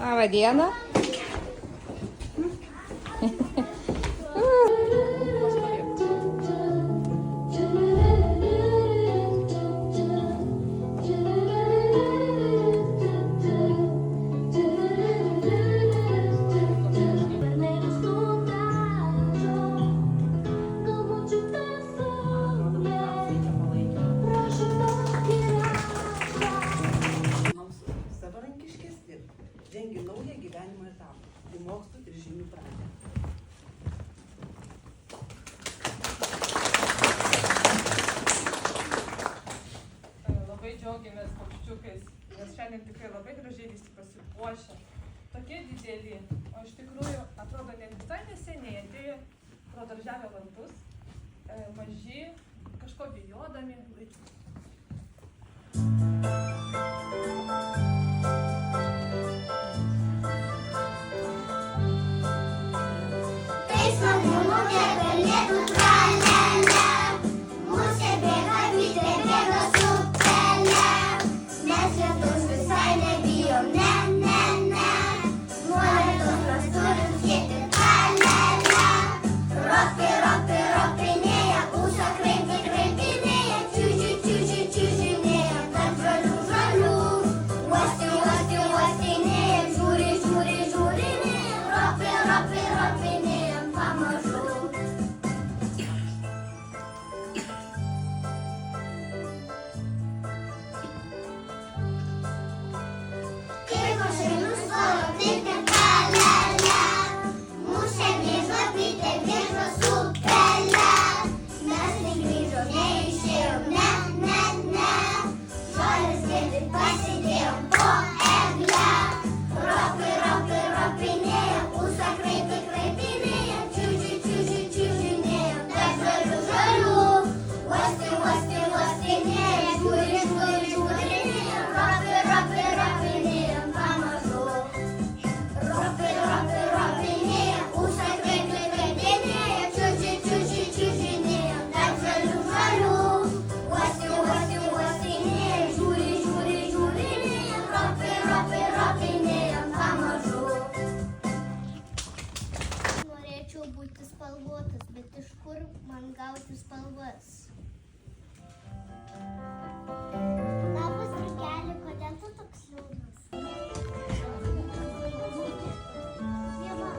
Labą dieną. Savarankiškesni, žengia naują gyvenimo etapą į mokslų ir žinių pradžią. Labai džiaugiamės paukščiukais, nes šiandien tikrai labai gražiai visi pasipuošę. Tokie dideli, o iš tikrųjų atrodo net visai neseniai atėjo pro darželio vartus, maži, kažko bijodami. Būti spalvotas, bet iš kur man gauti spalvas? Labas, drugeli, kodėl tu toks liūdnas? Dieva,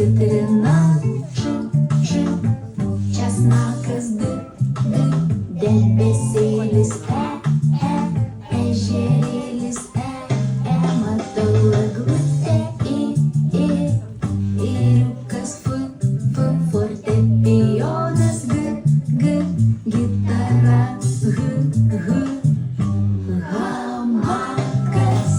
citrina, č, česnakas, d, debesėlis, ežerėlis, matau eglutę, ėriukas, f, fortepijonas, g, gitara, h, hamakas.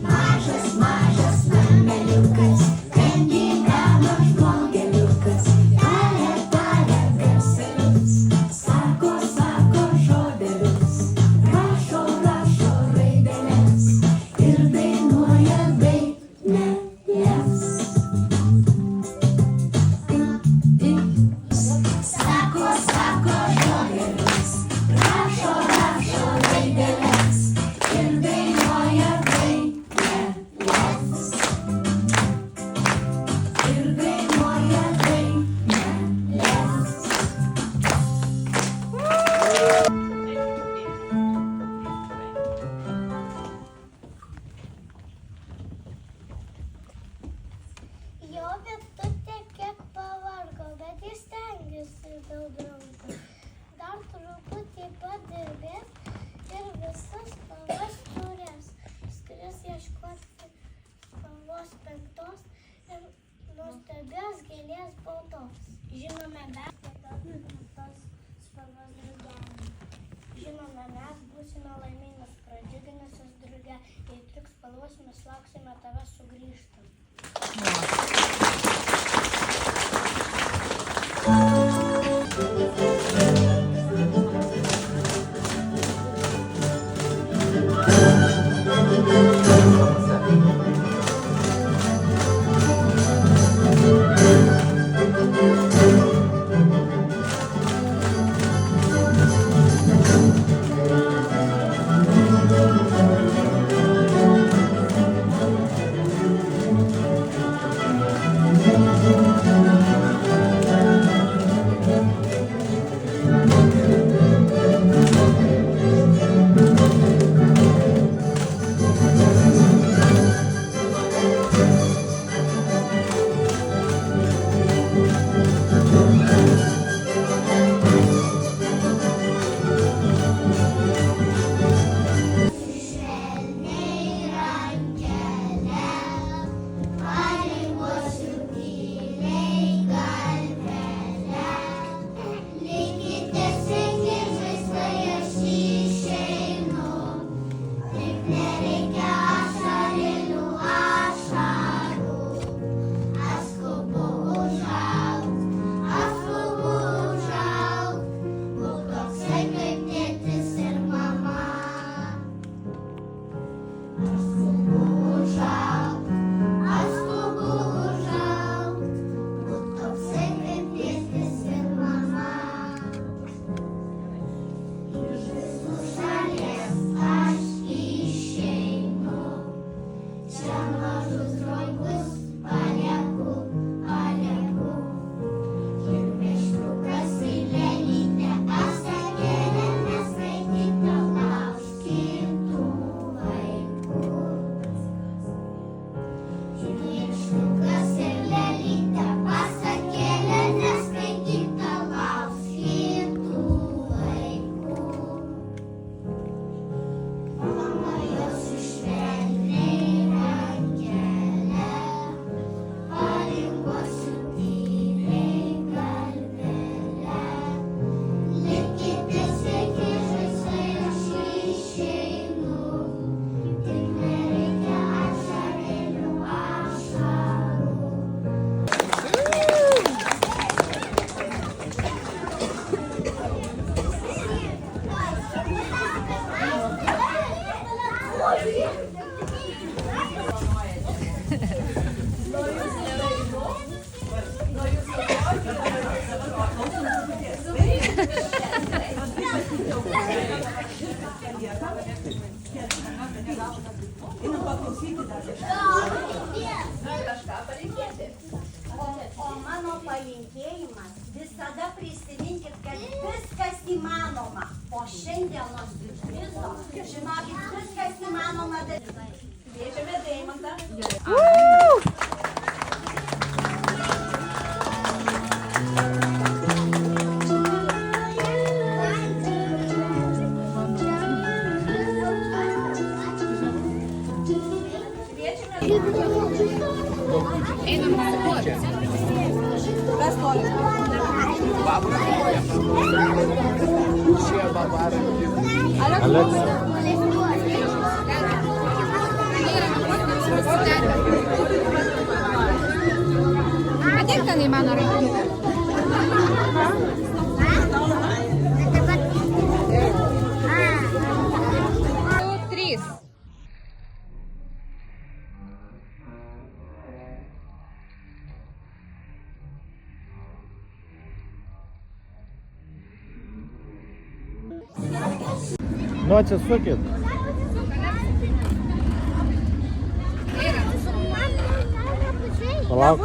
Mažas nameliukas, ten gyveno žmogeliukas, taria garselius, sako žodelius, rašo raideles ir dainuoja daineles. Sako žodelius, rašo raideles ir dainuoja daineles. Ir dainuoja daineles. Jo vietutė kiek pavargo, bet jis stengiasi dėl draugų. Dar truputį padirbės ir visas spalvas turės. Skris ieškoti spalvos 5 ir nuostabios gėlės baltos. Žinome, mes tos spalvos drugelį. Žinome, mes būsime laimingas, pradžiuginusios druge. Jei tik spalvos mes lauksime tave sugrįžtant. O mano palinkėjimas visada prisiminkit, kad viskas įmanoma. Po šiandienos siurprizo, žinokit, viskas įmanoma. Kviečiame Deimantą. А де ten įmano rankinė? 3. Доця, сукіт. Палав.